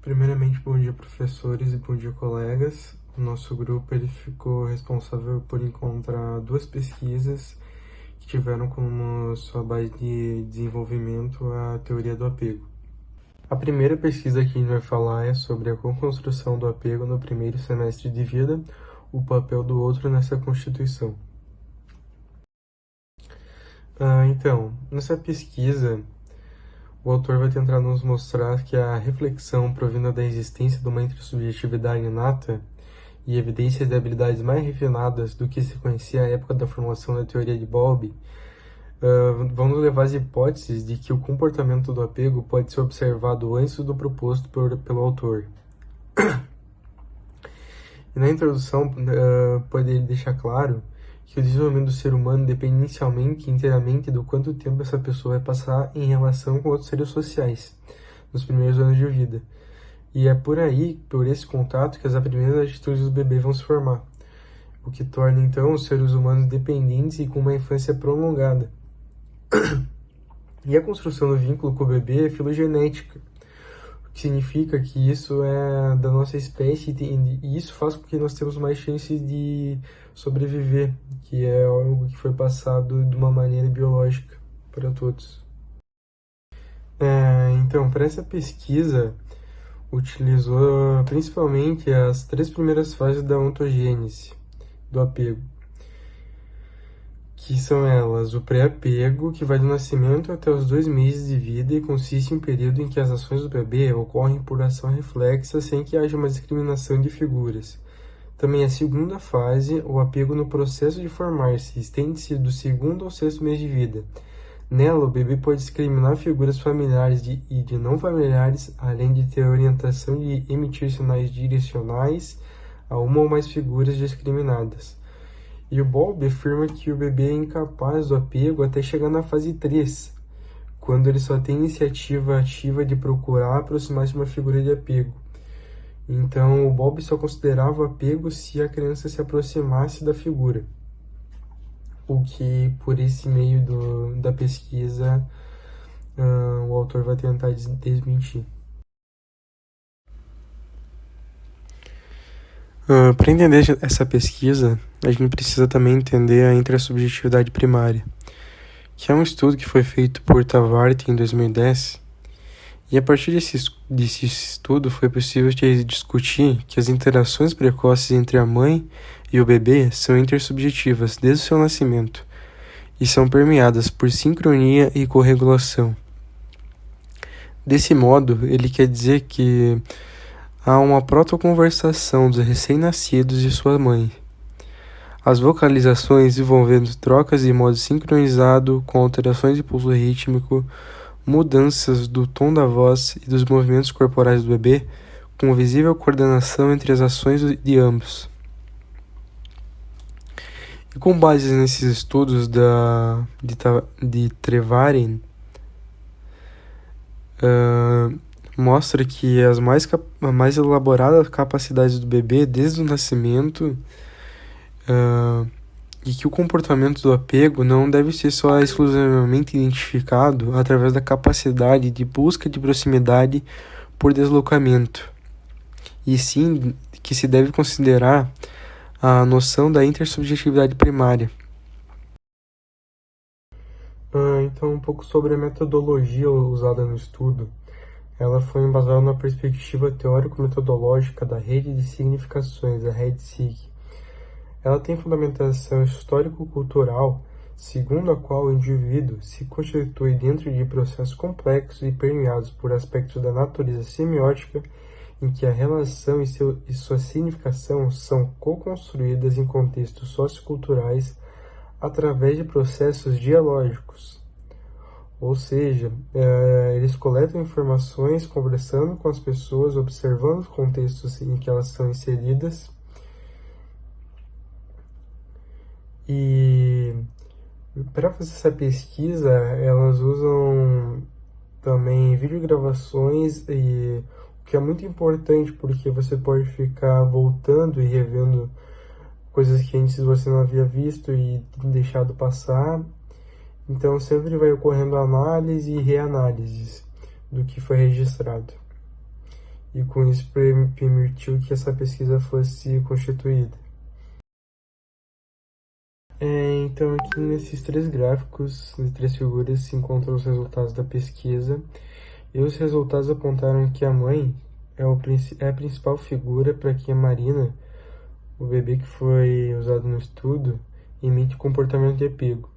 Primeiramente, bom dia, professores, e bom dia, colegas. O nosso grupo ele ficou responsável por encontrar duas pesquisas que tiveram como sua base de desenvolvimento a teoria do apego. A primeira pesquisa que a gente vai falar é sobre a construção do apego no primeiro semestre de vida, o papel do outro nessa constituição. Então, nessa pesquisa, o autor vai tentar nos mostrar que a reflexão provinda da existência de uma intersubjetividade inata e evidências de habilidades mais refinadas do que se conhecia à época da formulação da teoria de Bowlby vão nos levar às hipóteses de que o comportamento do apego pode ser observado antes do proposto pelo autor. E na introdução, pode deixar claro que o desenvolvimento do ser humano depende inicialmente e inteiramente do quanto tempo essa pessoa vai passar em relação com outros seres sociais, nos primeiros anos de vida. E é por aí, por esse contato, que as primeiras atitudes do bebê vão se formar, o que torna, então, os seres humanos dependentes e com uma infância prolongada. E a construção do vínculo com o bebê é filogenética, o que significa que isso é da nossa espécie e isso faz com que nós temos mais chances de sobreviver, que é algo que foi passado de uma maneira biológica para todos. Então, para essa pesquisa, utilizou principalmente as 3 primeiras fases da ontogênese, do apego, que são elas: o pré-apego, que vai do nascimento até os 2 meses de vida e consiste em um período em que as ações do bebê ocorrem por ação reflexa sem que haja uma discriminação de figuras. Também a segunda fase, o apego no processo de formar-se, estende-se do 2º ao 6º mês de vida. Nela, o bebê pode discriminar figuras familiares e de não familiares, além de ter a orientação de emitir sinais direcionais a uma ou mais figuras discriminadas. E o Bowlby afirma que o bebê é incapaz do apego até chegar na fase 3, quando ele só tem iniciativa ativa de procurar aproximar-se de uma figura de apego. Então, o Bowlby só considerava o apego se a criança se aproximasse da figura, o que, por esse meio da pesquisa, o autor vai tentar desmentir. Para entender essa pesquisa, a gente precisa também entender a intersubjetividade primária, que é um estudo que foi feito por Tavart em 2010, e a partir desse estudo foi possível discutir que as interações precoces entre a mãe e o bebê são intersubjetivas desde o seu nascimento e são permeadas por sincronia e corregulação. Desse modo, ele quer dizer que há uma protoconversação dos recém-nascidos e sua mãe. As vocalizações envolvendo trocas de modo sincronizado com alterações de pulso rítmico, mudanças do tom da voz e dos movimentos corporais do bebê, com visível coordenação entre as ações de ambos. E com base nesses estudos de Trevarin, mostra que as mais elaboradas capacidades do bebê desde o nascimento e que o comportamento do apego não deve ser só exclusivamente identificado através da capacidade de busca de proximidade por deslocamento, e sim que se deve considerar a noção da intersubjetividade primária. Então, um pouco sobre a metodologia usada no estudo. Ela foi embasada na perspectiva teórico-metodológica da rede de significações, a RED-SIG. Ela tem fundamentação histórico-cultural, segundo a qual o indivíduo se constitui dentro de processos complexos e permeados por aspectos da natureza semiótica, em que a relação e sua significação são co-construídas em contextos socioculturais através de processos dialógicos. Ou seja, eles coletam informações, conversando com as pessoas, observando os contextos em que elas são inseridas. E para fazer essa pesquisa, elas usam também videogravações, o que é muito importante, porque você pode ficar voltando e revendo coisas que antes você não havia visto e deixado passar. Então, sempre vai ocorrendo análise e reanálise do que foi registrado. e com isso permitiu que essa pesquisa fosse constituída. Então aqui nesses três gráficos, nas três figuras, se encontram os resultados da pesquisa, e os resultados apontaram que a mãe é a principal figura para que a Marina, o bebê que foi usado no estudo, imite comportamento de apego.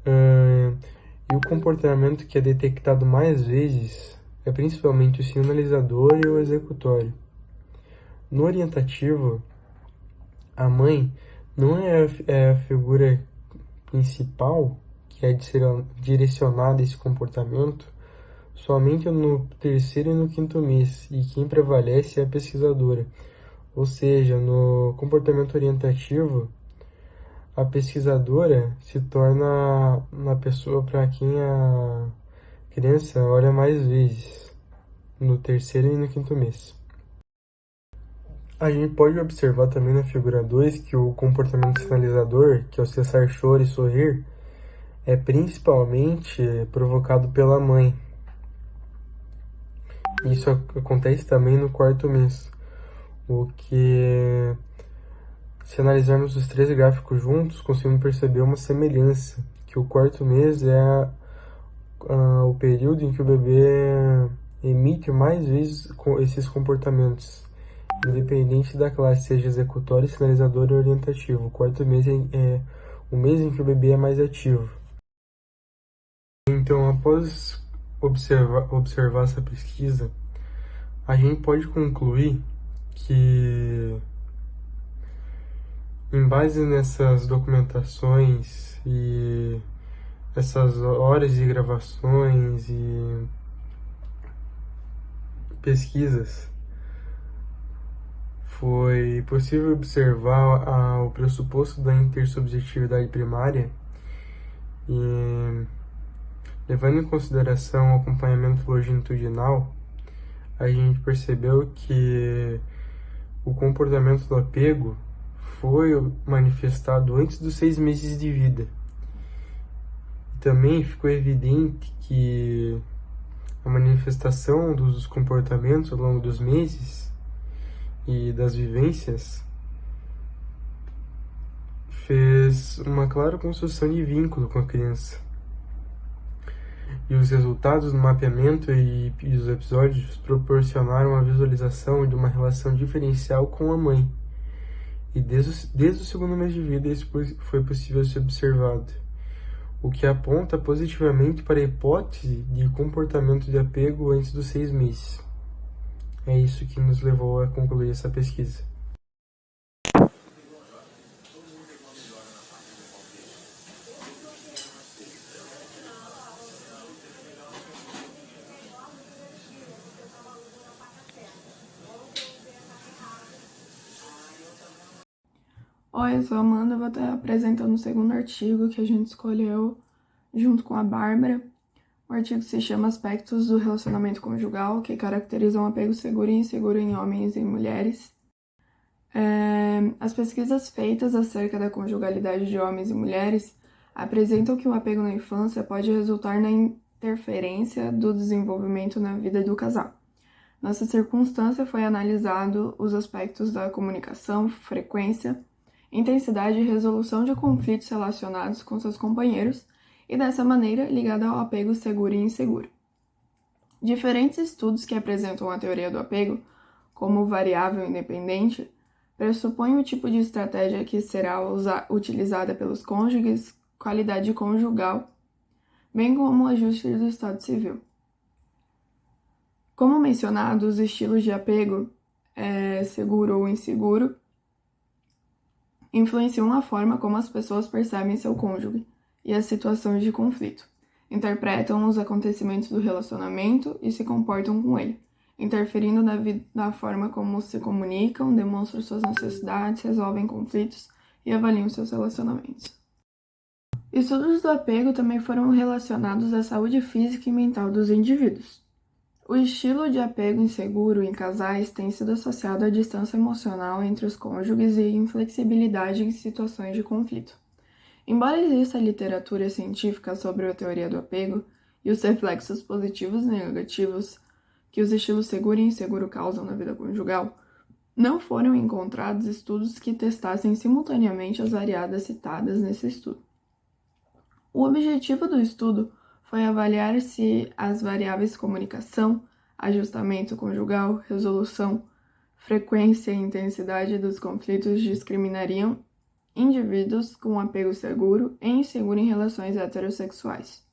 E o comportamento que é detectado mais vezes é principalmente o sinalizador e o executório. No orientativo, a mãe não é a figura principal que é direcionada a esse comportamento somente no terceiro e no quinto mês, e quem prevalece é a pesquisadora. Ou seja, no comportamento orientativo, a pesquisadora se torna uma pessoa para quem a criança olha mais vezes, no terceiro e no quinto mês. A gente pode observar também na figura 2 que o comportamento sinalizador, que é o cessar choro e sorrir, é principalmente provocado pela mãe. Isso acontece também no quarto mês, o que, se analisarmos os três gráficos juntos, conseguimos perceber uma semelhança, que o quarto mês é o período em que o bebê emite mais vezes esses comportamentos, independente da classe, seja executório, sinalizador ou orientativo. O quarto mês é o mês em que o bebê é mais ativo. Então, após observar essa pesquisa, a gente pode concluir que, em base nessas documentações e essas horas de gravações e pesquisas, foi possível observar o pressuposto da intersubjetividade primária e, levando em consideração o acompanhamento longitudinal, a gente percebeu que o comportamento do apego foi manifestado antes dos 6 meses de vida. Também ficou evidente que a manifestação dos comportamentos ao longo dos meses e das vivências fez uma clara construção de vínculo com a criança. E os resultados do mapeamento e os episódios proporcionaram a visualização de uma relação diferencial com a mãe. E desde o segundo mês de vida isso foi possível ser observado, o que aponta positivamente para a hipótese de comportamento de apego antes dos 6 meses. É isso que nos levou a concluir essa pesquisa. Oi, eu sou a Amanda, eu vou estar apresentando o segundo artigo que a gente escolheu junto com a Bárbara. O artigo se chama Aspectos do Relacionamento Conjugal que caracterizam apego seguro e inseguro em homens e mulheres. As pesquisas feitas acerca da conjugalidade de homens e mulheres apresentam que o apego na infância pode resultar na interferência do desenvolvimento na vida do casal. Nessa circunstância, foi analisado os aspectos da comunicação, frequência, intensidade e resolução de conflitos relacionados com seus companheiros e, dessa maneira, ligada ao apego seguro e inseguro. Diferentes estudos que apresentam a teoria do apego como variável independente pressupõem o tipo de estratégia que será utilizada pelos cônjuges, qualidade conjugal, bem como o ajuste do estado civil. Como mencionado, os estilos de apego, seguro ou inseguro, influenciam a forma como as pessoas percebem seu cônjuge e as situações de conflito, interpretam os acontecimentos do relacionamento e se comportam com ele, interferindo na forma como se comunicam, demonstram suas necessidades, resolvem conflitos e avaliam seus relacionamentos. Estudos do apego também foram relacionados à saúde física e mental dos indivíduos. O estilo de apego inseguro em casais tem sido associado à distância emocional entre os cônjuges e inflexibilidade em situações de conflito. Embora exista literatura científica sobre a teoria do apego e os reflexos positivos e negativos que os estilos seguro e inseguro causam na vida conjugal, não foram encontrados estudos que testassem simultaneamente as variáveis citadas nesse estudo. O objetivo do estudo foi avaliar se as variáveis comunicação, ajustamento conjugal, resolução, frequência e intensidade dos conflitos discriminariam indivíduos com apego seguro e inseguro em relações heterossexuais.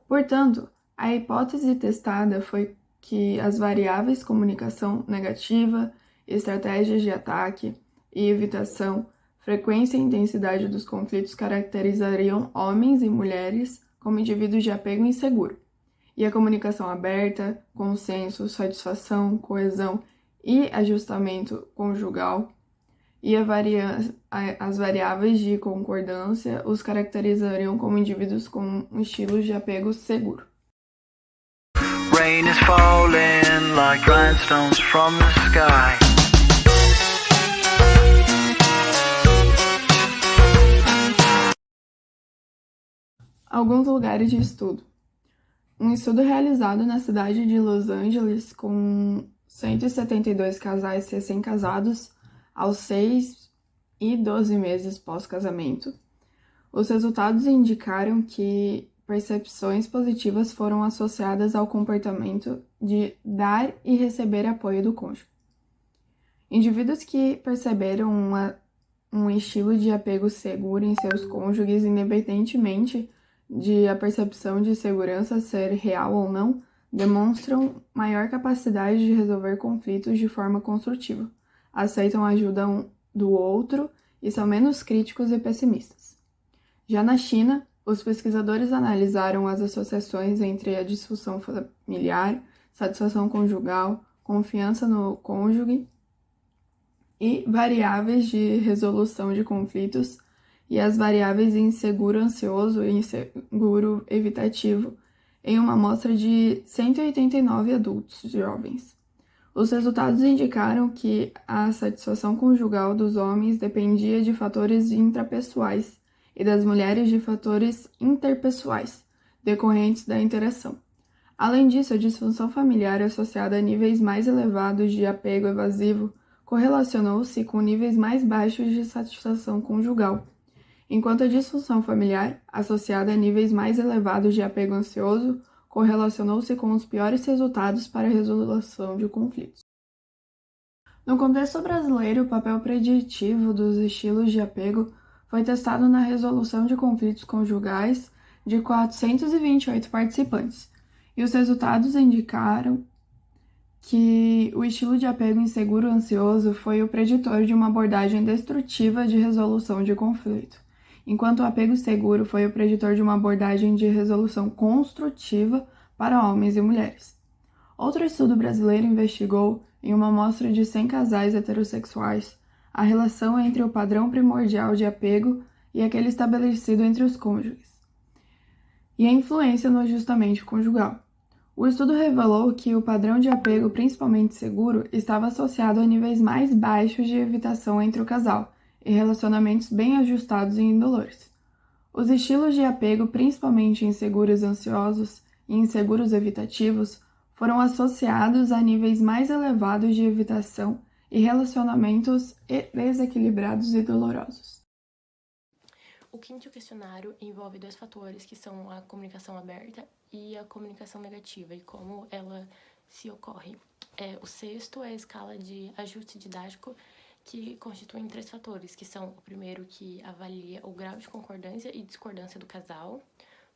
Portanto, a hipótese testada foi que as variáveis comunicação negativa, estratégias de ataque e evitação, frequência e intensidade dos conflitos caracterizariam homens e mulheres como indivíduos de apego inseguro, e a comunicação aberta, consenso, satisfação, coesão e ajustamento conjugal e as variáveis de concordância os caracterizariam como indivíduos com um estilo de apego seguro. Rain is falling like rhinestones from the sky. Alguns lugares de estudo. Um estudo realizado na cidade de Los Angeles com 172 casais recém-casados aos 6 e 12 meses pós-casamento. Os resultados indicaram que percepções positivas foram associadas ao comportamento de dar e receber apoio do cônjuge. Indivíduos que perceberam um estilo de apego seguro em seus cônjuges, independentemente de a percepção de segurança ser real ou não, demonstram maior capacidade de resolver conflitos de forma construtiva, aceitam a ajuda do outro e são menos críticos e pessimistas. Já na China, os pesquisadores analisaram as associações entre a disfunção familiar, satisfação conjugal, confiança no cônjuge e variáveis de resolução de conflitos e as variáveis inseguro ansioso e inseguro evitativo em uma amostra de 189 adultos jovens. Os resultados indicaram que a satisfação conjugal dos homens dependia de fatores intrapessoais e das mulheres de fatores interpessoais, decorrentes da interação. Além disso, a disfunção familiar associada a níveis mais elevados de apego evasivo correlacionou-se com níveis mais baixos de satisfação conjugal, enquanto a disfunção familiar, associada a níveis mais elevados de apego ansioso, correlacionou-se com os piores resultados para a resolução de conflitos. No contexto brasileiro, o papel preditivo dos estilos de apego foi testado na resolução de conflitos conjugais de 428 participantes, e os resultados indicaram que o estilo de apego inseguro ansioso foi o preditor de uma abordagem destrutiva de resolução de conflito, enquanto o apego seguro foi o preditor de uma abordagem de resolução construtiva para homens e mulheres. Outro estudo brasileiro investigou, em uma amostra de 100 casais heterossexuais, a relação entre o padrão primordial de apego e aquele estabelecido entre os cônjuges, e a influência no ajustamento conjugal. O estudo revelou que o padrão de apego, principalmente seguro, estava associado a níveis mais baixos de evitação entre o casal e relacionamentos bem ajustados e indolores. Os estilos de apego, principalmente inseguros ansiosos e inseguros evitativos, foram associados a níveis mais elevados de evitação e relacionamentos desequilibrados e dolorosos. O quinto questionário envolve dois fatores, que são a comunicação aberta e a comunicação negativa, e como ela se ocorre. O sexto é a escala de ajuste didático, que constitui três fatores, que são o primeiro, que avalia o grau de concordância e discordância do casal,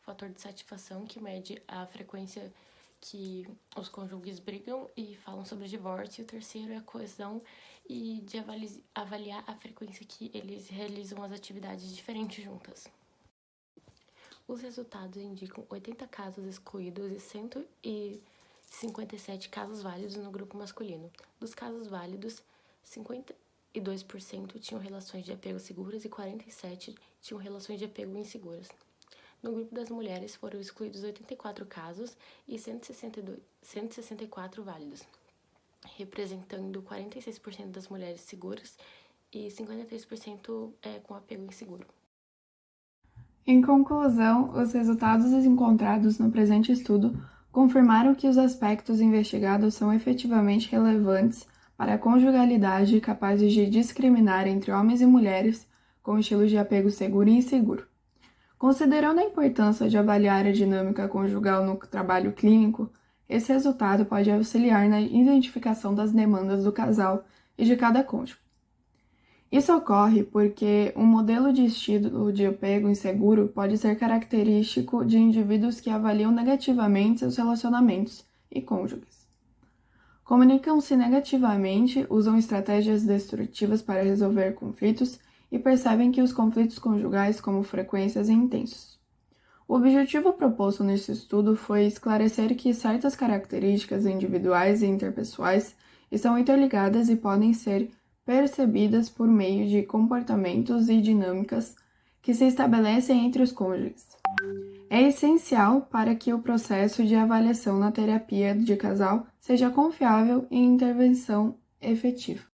o fator de satisfação, que mede a frequência que os cônjuges brigam e falam sobre o divórcio, e o terceiro é a coesão e de avaliar a frequência que eles realizam as atividades diferentes juntas. Os resultados indicam 80 casos excluídos e 157 casos válidos no grupo masculino. Dos casos válidos, 52% tinham relações de apego seguras e 47% tinham relações de apego inseguras. No grupo das mulheres foram excluídos 84 casos e 164 válidos, representando 46% das mulheres seguras e 53% com apego inseguro. Em conclusão, os resultados encontrados no presente estudo confirmaram que os aspectos investigados são efetivamente relevantes para a conjugalidade e capazes de discriminar entre homens e mulheres com estilos de apego seguro e inseguro. Considerando a importância de avaliar a dinâmica conjugal no trabalho clínico, esse resultado pode auxiliar na identificação das demandas do casal e de cada cônjuge. Isso ocorre porque um modelo de estilo de apego inseguro pode ser característico de indivíduos que avaliam negativamente seus relacionamentos e cônjuges. Comunicam-se negativamente, usam estratégias destrutivas para resolver conflitos e percebem que os conflitos conjugais como frequências e intensos. O objetivo proposto nesse estudo foi esclarecer que certas características individuais e interpessoais estão interligadas e podem ser percebidas por meio de comportamentos e dinâmicas que se estabelecem entre os cônjuges. É essencial para que o processo de avaliação na terapia de casal seja confiável e intervenção efetiva.